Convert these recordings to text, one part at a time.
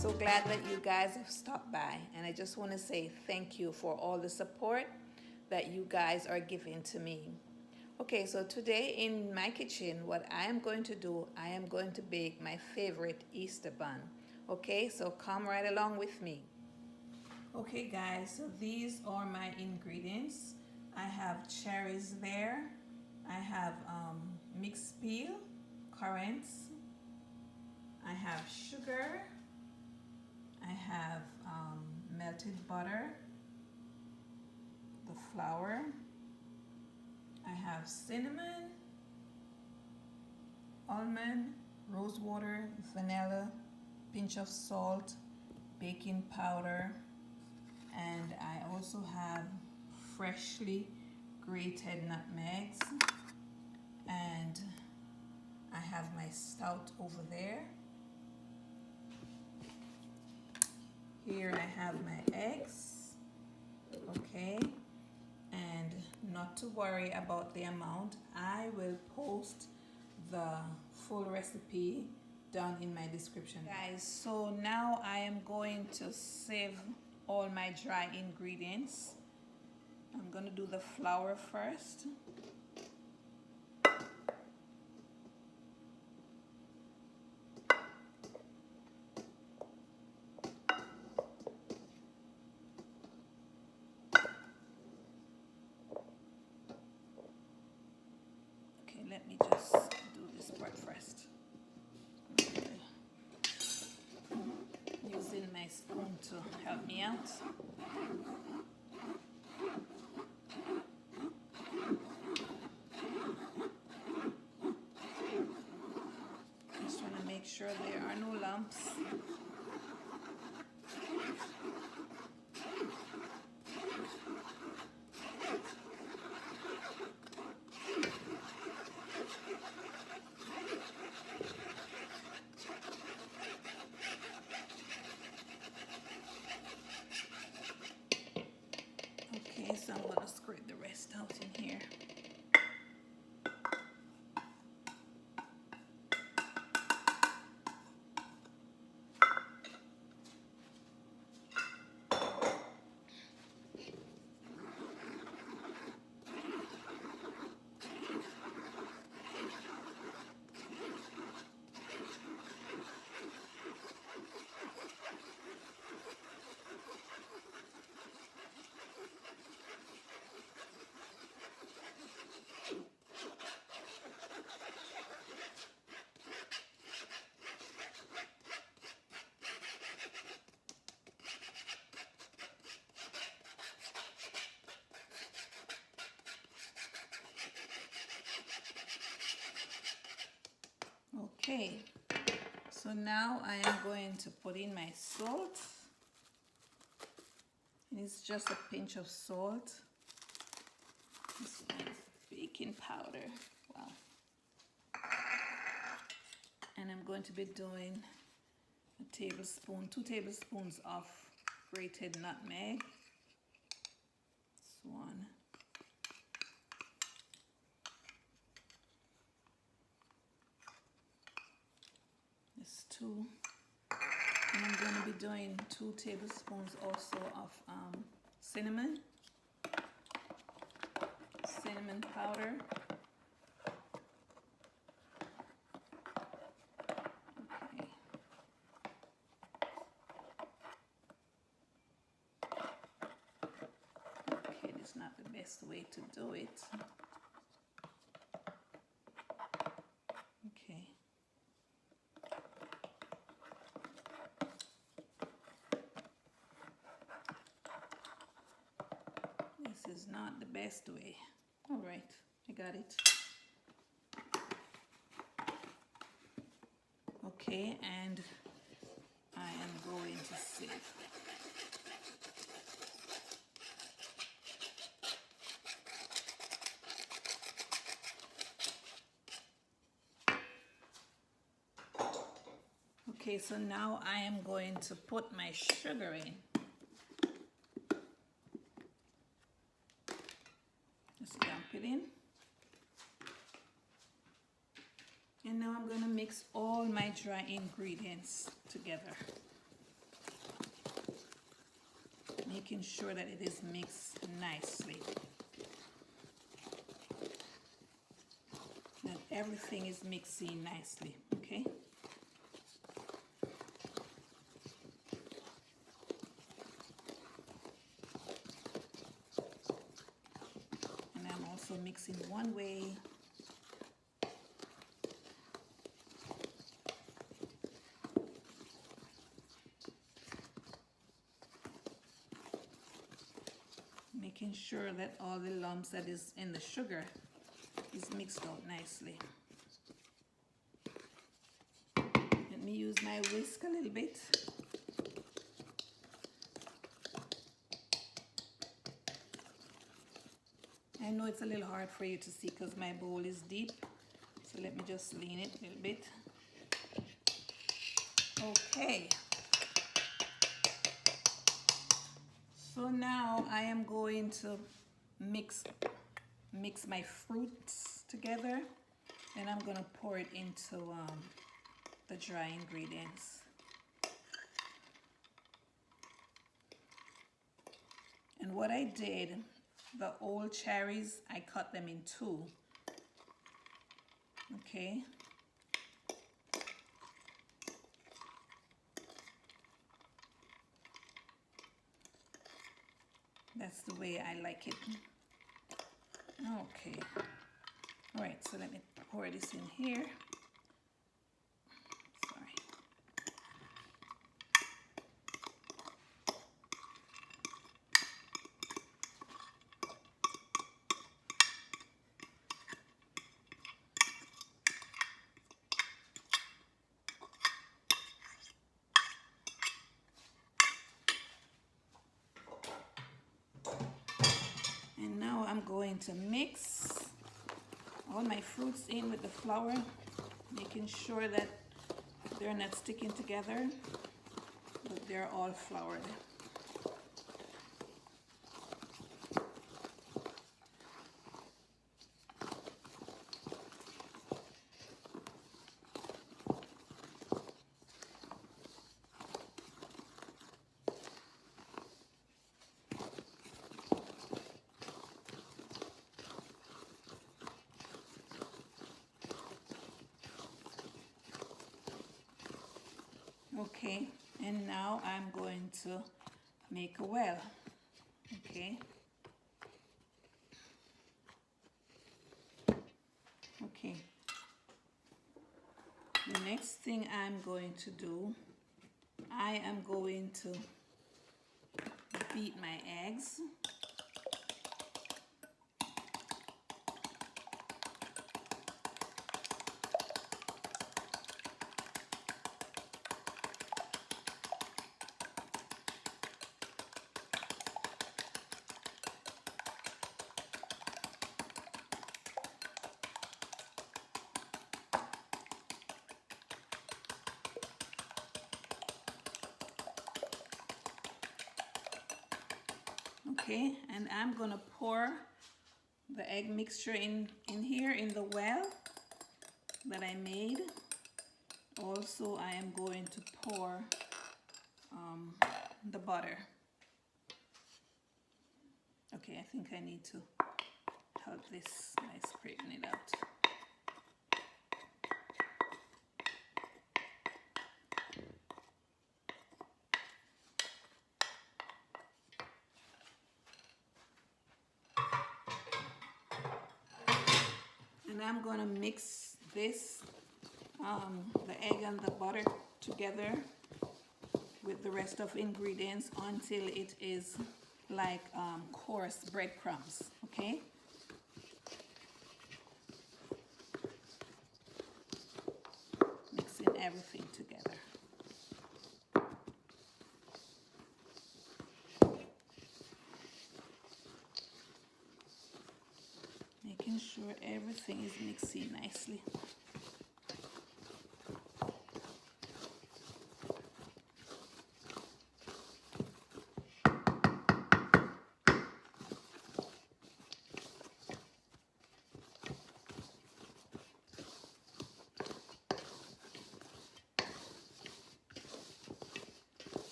So glad that you guys have stopped by, and I just want to say thank you for all the support that you guys are giving to me. Okay, so today in my kitchen, what I am going to do, I am going to bake my favorite Easter bun. Okay, so come right along with me. Okay guys, so these are my ingredients. I have cherries there. I have mixed peel, currants. I have sugar. I have melted butter, the flour. I have cinnamon, almond, rose water, vanilla, pinch of salt, baking powder, and I also have freshly grated nutmegs, and I have my stout over there. Here I have my eggs, okay, and not to worry about the amount. I will post the full recipe down in my description. Guys, so now I am going to sieve all my dry ingredients. I'm going to do the flour first. Let me just do this part first. Using my spoon to help me out. Just want to make sure there are no lumps. Okay, so I'm going to scrape the rest out in here. Okay, so now I am going to put in my salt. And it's just a pinch of salt. This one is baking powder. Wow. And I'm going to be doing a tablespoon, 2 tablespoons of grated nutmeg. This one. This 2. And I'm going to be doing 2 tablespoons also of cinnamon powder. Okay. Okay, this is not the best way to do it. Okay. This is not the best way. All right, I got it. Okay, and I am going to sieve. Okay, so now I am going to put my sugar in. Just dump it in. And now I'm going to mix all my dry ingredients together. making sure that it is mixed nicely. That everything is mixing nicely, okay? And I'm also mixing one way. Making sure that all the lumps that is in the sugar is mixed out nicely. Let me use my whisk a little bit. I know it's a little hard for you to see because my bowl is deep, so let me just lean it a little bit. Okay. So now I am going to mix my fruits together, and I'm gonna pour it into the dry ingredients. And what I did, the old cherries, I cut them in two. Okay. That's the way I like it. Okay. All right, so let me pour this in here. Sorry. And now I'm going to mix all my fruits in with the flour, making sure that they're not sticking together, but they're all floured. Okay, and now I'm going to make a well. Okay. Okay. The next thing I'm going to do, I am going to beat my eggs. Okay, and I'm gonna pour the egg mixture in here in the well that I made. Also, I am going to pour the butter. Okay, I think I need to help this by scraping it out. And I'm gonna mix this, the egg and the butter together with the rest of ingredients until it is like coarse breadcrumbs, okay? Mixing everything together. Making sure everything is mixing nicely.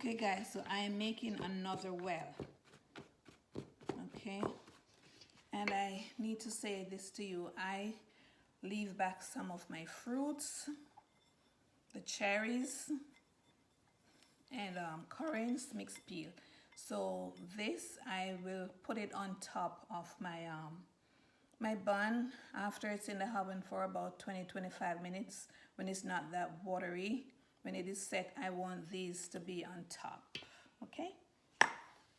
Okay guys, so I am making another well. Okay, and I need to say this to you. I leave back some of my fruits, the cherries, and currants, mixed peel. So this, I will put it on top of my bun after it's in the oven for about 20-25 minutes when it's not that watery. When it is set, I want these to be on top. Okay,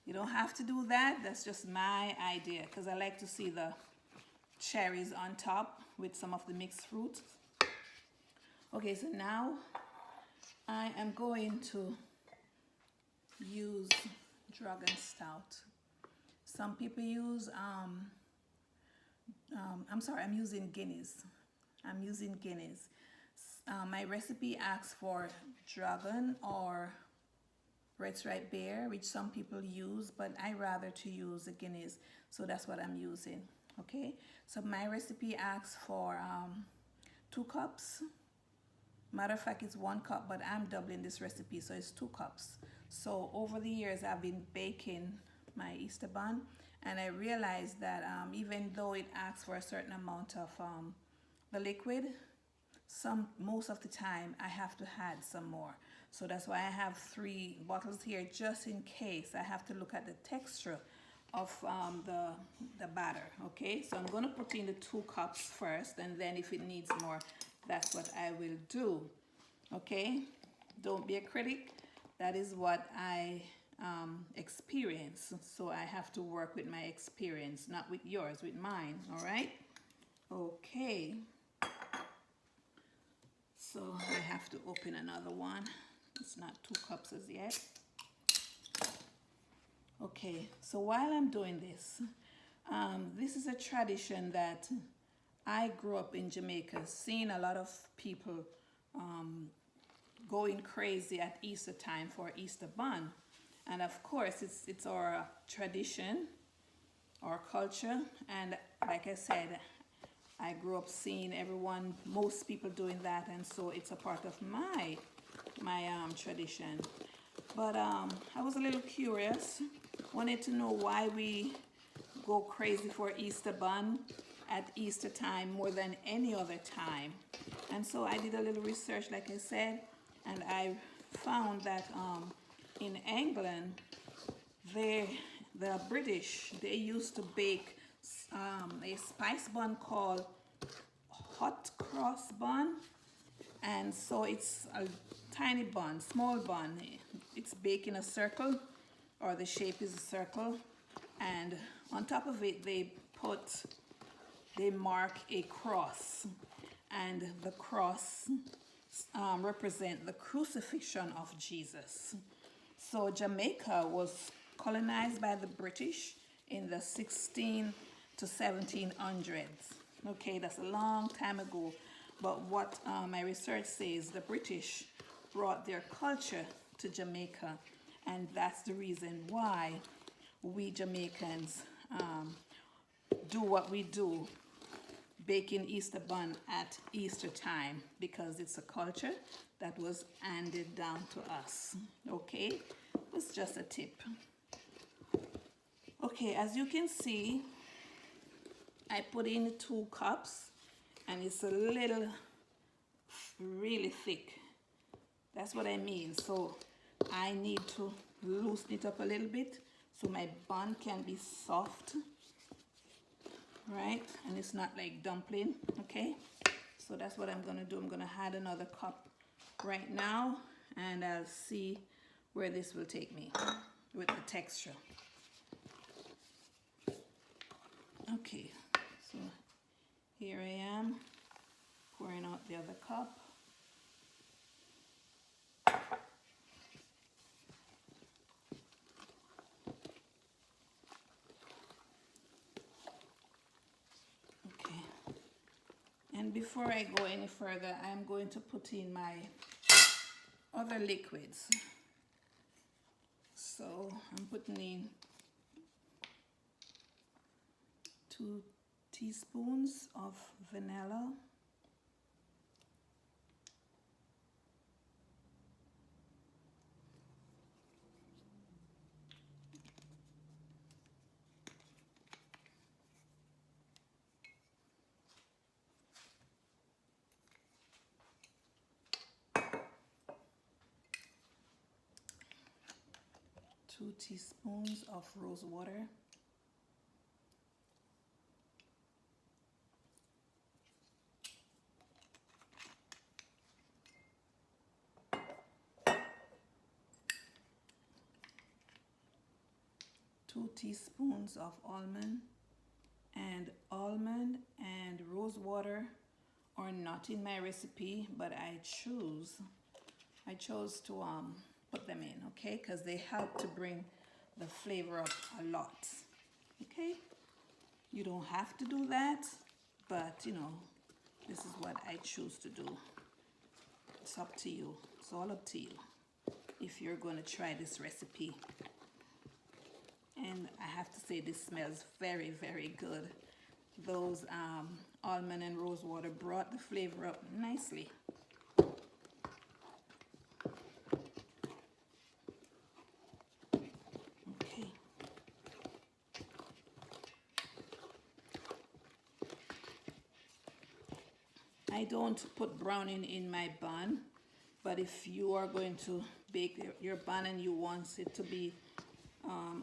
you don't have to do that, that's just my idea, because I like to see the cherries on top with some of the mixed fruits. Okay, so now I am going to use dragon stout. Some people use I'm using Guinness. My recipe asks for dragon or red stripe beer, which some people use, but I rather to use a Guinness, so that's what I'm using. Okay, so my recipe asks for 2 cups. Matter of fact, it's 1 cup, but I'm doubling this recipe, so it's 2 cups. So over the years, I've been baking my Easter bun, and I realized that even though it asks for a certain amount of the liquid, most of the time I have to add some more. So that's why I have 3 bottles here, just in case I have to look at the texture of the batter. Okay, so I'm going to put in the 2 cups first, and then if it needs more, that's what I will do. Okay, don't be a critic. That is what I experience, so I have to work with my experience, not with yours, with mine. All right, okay, so I have to open another one. It's not 2 cups as yet. Okay, so while I'm doing this, this is a tradition that I grew up in Jamaica, seeing a lot of people going crazy at Easter time for Easter bun. And of course, it's our tradition, our culture, and like I said, I grew up seeing most people doing that, and so it's a part of my tradition. But I was a little curious, wanted to know why we go crazy for Easter bun at Easter time more than any other time. And so I did a little research, like I said, and I found that in England, the British, they used to bake a spice bun called hot cross bun. And so it's a tiny bun, small bun. It's baked in a circle, or the shape is a circle, and on top of it they mark a cross, and the cross represent the crucifixion of Jesus. So Jamaica was colonized by the British in the 16 to 1700s. Okay, that's a long time ago. But what my research says, the British brought their culture to Jamaica, and that's the reason why we Jamaicans do what we do, baking Easter bun at Easter time, because it's a culture that was handed down to us. Okay, it's just a tip. Okay, as you can see, I put in 2 cups, and it's a little really thick. That's what I mean. So I need to loosen it up a little bit so my bun can be soft, right? And it's not like dumpling. Okay, so that's what I'm gonna do. I'm gonna add another cup right now, and I'll see where this will take me with the texture. Okay, so here I am pouring out the other cup. Okay, and before I go any further, I'm going to put in my other liquids. So I'm putting in 2 teaspoons of vanilla, 2 teaspoons of rose water. Two teaspoons of almond and rose water are not in my recipe, but I chose to put them in, okay, because they help to bring the flavor up a lot. Okay, you don't have to do that, but you know, this is what I choose to do. It's up to you. It's all up to you if you're going to try this recipe. And I have to say, this smells very, very good. Those almond and rose water brought the flavor up nicely. Okay. I don't put browning in my bun, but if you are going to bake your bun and you want it to be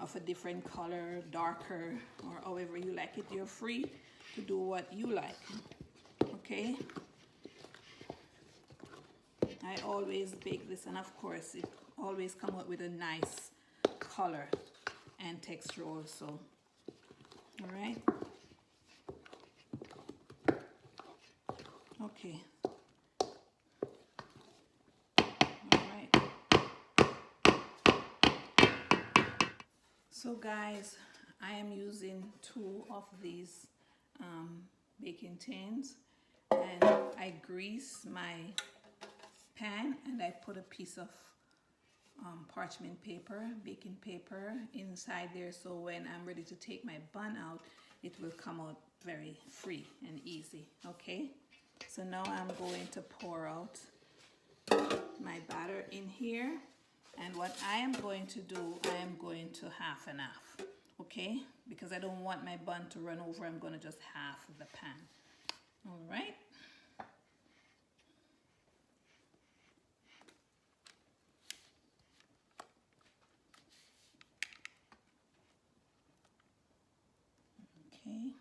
of a different color, darker, or however you like it, you're free to do what you like. Okay, I always bake this, and of course it always comes out with a nice color and texture also. All right, okay. So guys, I am using 2 of these baking tins, and I grease my pan and I put a piece of parchment paper, baking paper inside there, so when I'm ready to take my bun out, it will come out very free and easy. Okay, so now I'm going to pour out my batter in here. And what I am going to do, I am going to half and half, okay? Because I don't want my bun to run over, I'm going to just half the pan. All right. Okay.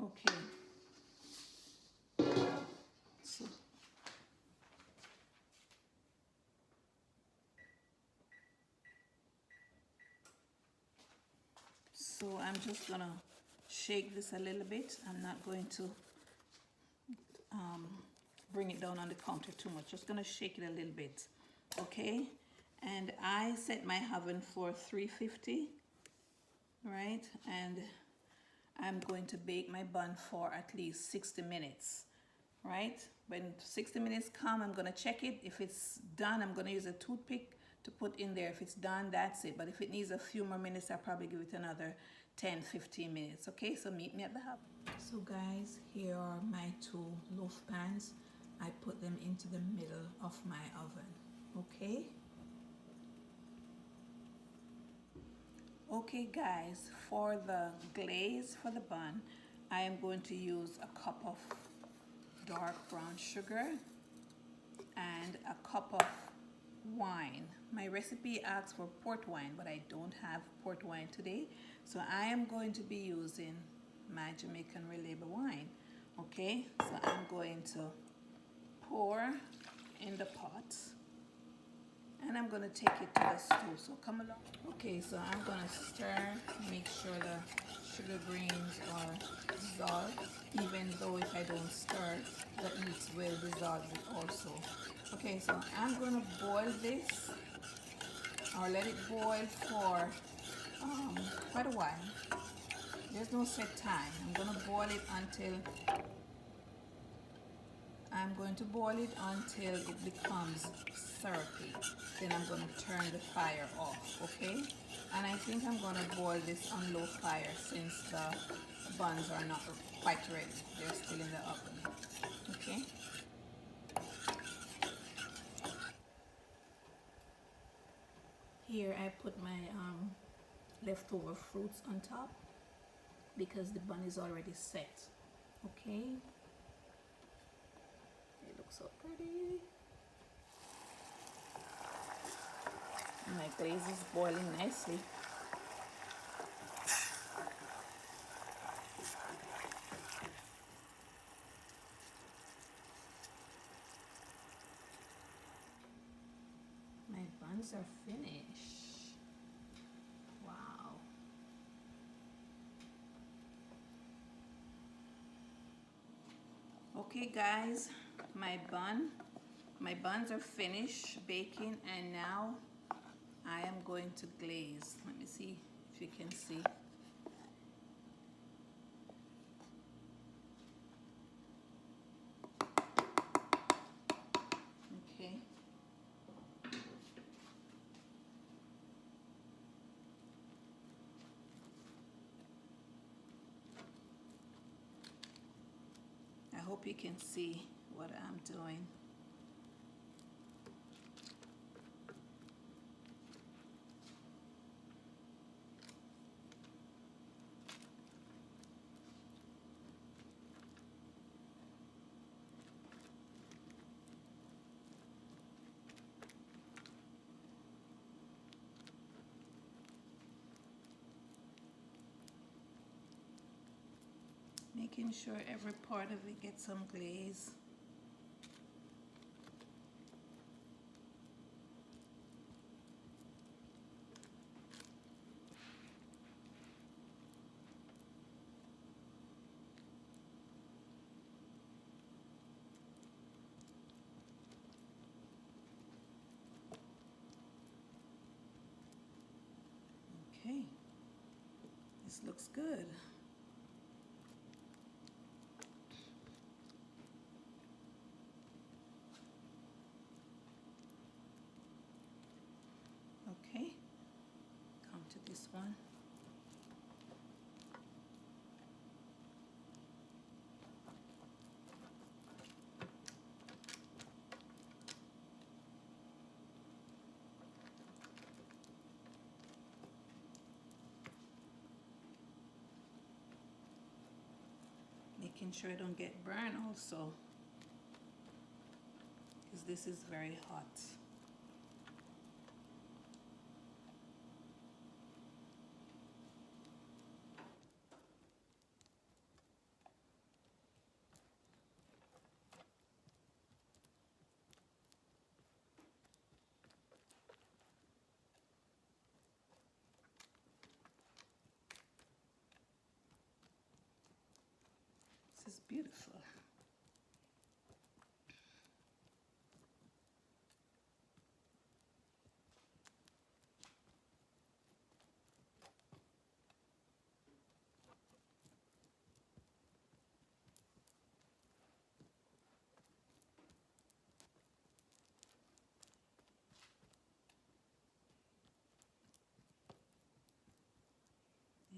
Okay. So I'm just gonna shake this a little bit. I'm not going to bring it down on the counter too much. Just gonna shake it a little bit, okay? And I set my oven for 350, right? And I'm going to bake my bun for at least 60 minutes, right? When 60 minutes come, I'm gonna check it. If it's done, I'm gonna use a toothpick to put in there. If it's done, that's it. But if it needs a few more minutes, I'll probably give it another 10-15 minutes. Okay, so meet me at the oven. So guys, here are my 2 loaf pans. I put them into the middle of my oven. Okay. Okay guys, for the glaze for the bun, I am going to use a cup of dark brown sugar and a cup of wine. My recipe asks for port wine, but I don't have port wine today, so I am going to be using my Jamaican Reliable wine. Okay, so I'm going to pour in the pot and I'm going to take it to the stove, so come along. Okay, so I'm going to stir, make sure the sugar grains are dissolved, even though if I don't stir, the heat will dissolve it also. Okay, so I'm gonna boil this, or let it boil for quite a while. There's no set time. I'm going to boil it until it becomes syrupy. Then I'm going to turn the fire off, okay? And I think I'm going to boil this on low fire since the buns are not quite ready. They're still in the oven, okay? Here I put my leftover fruits on top because the bun is already set, okay? It looks so pretty. And my glaze is boiling nicely. My buns are finished. Wow. Okay guys, my buns are finished baking, and now I am going to glaze. Let me see if you can see. Okay. I hope you can see what I'm doing. Making sure every part of it gets some glaze. Okay, this looks good. Okay, come to this one. Making sure I don't get burned also, because this is very hot. This is beautiful.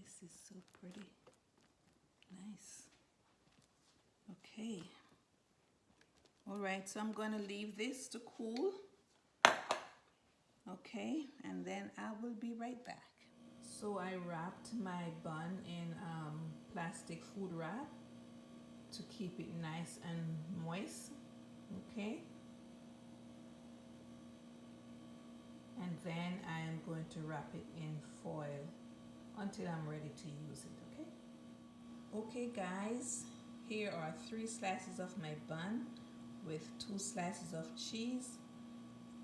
This is so pretty. Nice. Okay. All right, so I'm going to leave this to cool. Okay, and then I will be right back. So I wrapped my bun in plastic food wrap to keep it nice and moist. Okay. And then I am going to wrap it in foil until I'm ready to use it, okay? Okay guys, here are 3 slices of my bun with 2 slices of cheese.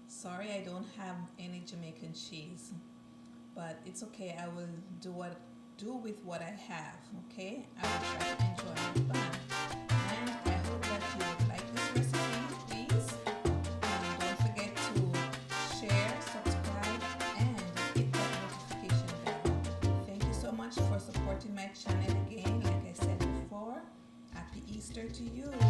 Sorry I don't have any Jamaican cheese, but it's okay. I will do what do with what I have. Okay, I will try to enjoy my bun. And I hope that you would like this recipe, please. Don't forget to share, subscribe, and hit that notification bell. Thank you so much for supporting my channel again. Like I said before, happy Easter to you.